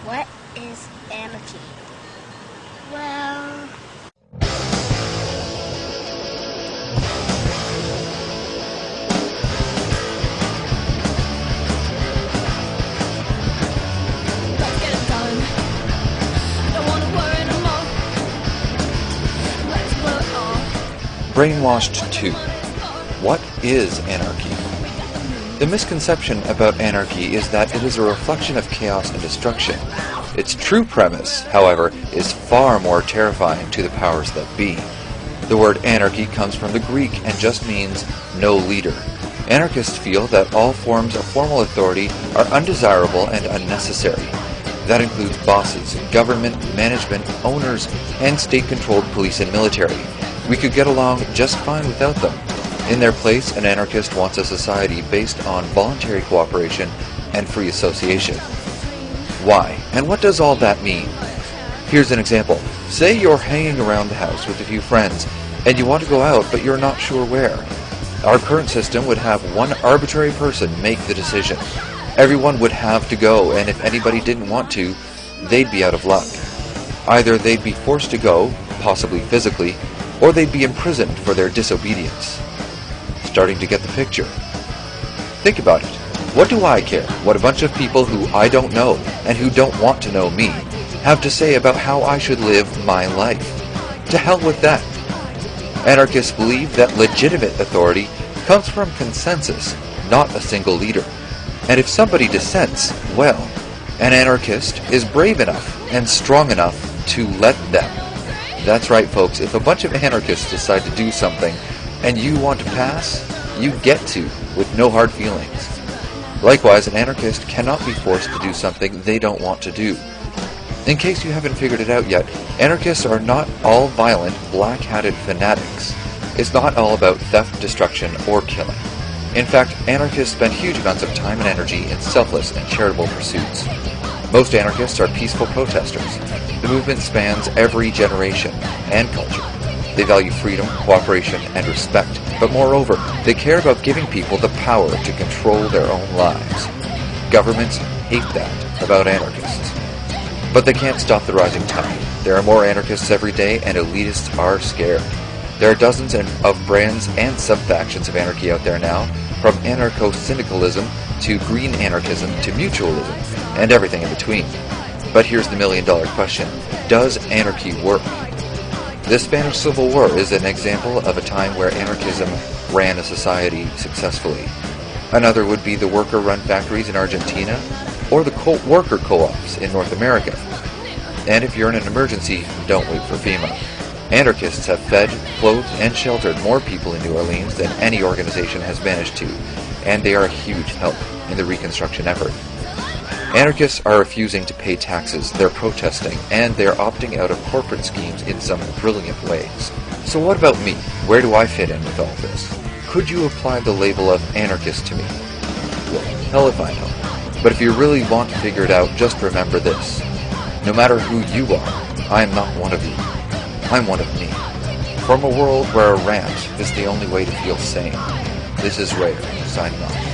What is anarchy? Well... Let's get it done. Don't wanna worry no more. Let's blow it all. Brainwashed 2. What is anarchy? The misconception about anarchy is that it is a reflection of chaos and destruction. Its true premise, however, is far more terrifying to the powers that be. The word anarchy comes from the Greek and just means no leader. Anarchists feel that all forms of formal authority are undesirable and unnecessary. That includes bosses, government, management, owners, and state-controlled police and military. We could get along just fine without them. In their place, an anarchist wants a society based on voluntary cooperation and free association. Why? And what does all that mean? Here's an example. Say you're hanging around the house with a few friends, and you want to go out, but you're not sure where. Our current system would have one arbitrary person make the decision. Everyone would have to go, and if anybody didn't want to, they'd be out of luck. Either they'd be forced to go, possibly physically, or they'd be imprisoned for their disobedience. Starting to get the picture. Think about it. What do I care what a bunch of people who I don't know and who don't want to know me have to say about how I should live my life? To hell with that. Anarchists believe that legitimate authority comes from consensus, not a single leader. And if somebody dissents, well, an anarchist is brave enough and strong enough to let them. That's right, folks. If a bunch of anarchists decide to do something and you want to pass, you get to, with no hard feelings. Likewise, an anarchist cannot be forced to do something they don't want to do. In case you haven't figured it out yet, anarchists are not all violent, black-hatted fanatics. It's not all about theft, destruction, or killing. In fact, anarchists spend huge amounts of time and energy in selfless and charitable pursuits. Most anarchists are peaceful protesters. The movement spans every generation and culture. They value freedom, cooperation, and respect, but moreover, they care about giving people the power to control their own lives. Governments hate that about anarchists. But they can't stop the rising tide. There are more anarchists every day, and elitists are scared. There are dozens of brands and sub-factions of anarchy out there now, from anarcho-syndicalism to green anarchism to mutualism, and everything in between. But here's the million-dollar question. Does anarchy work? The Spanish Civil War is an example of a time where anarchism ran a society successfully. Another would be the worker-run factories in Argentina, or the worker co-ops in North America. And if you're in an emergency, don't wait for FEMA. Anarchists have fed, clothed, and sheltered more people in New Orleans than any organization has managed to, and they are a huge help in the reconstruction effort. Anarchists are refusing to pay taxes, they're protesting, and they're opting out of corporate schemes in some brilliant ways. So what about me? Where do I fit in with all this? Could you apply the label of anarchist to me? Well, hell if I know. But if you really want to figure it out, just remember this. No matter who you are, I am not one of you. I'm one of me. From a world where a rant is the only way to feel sane, this is Ray, signing off.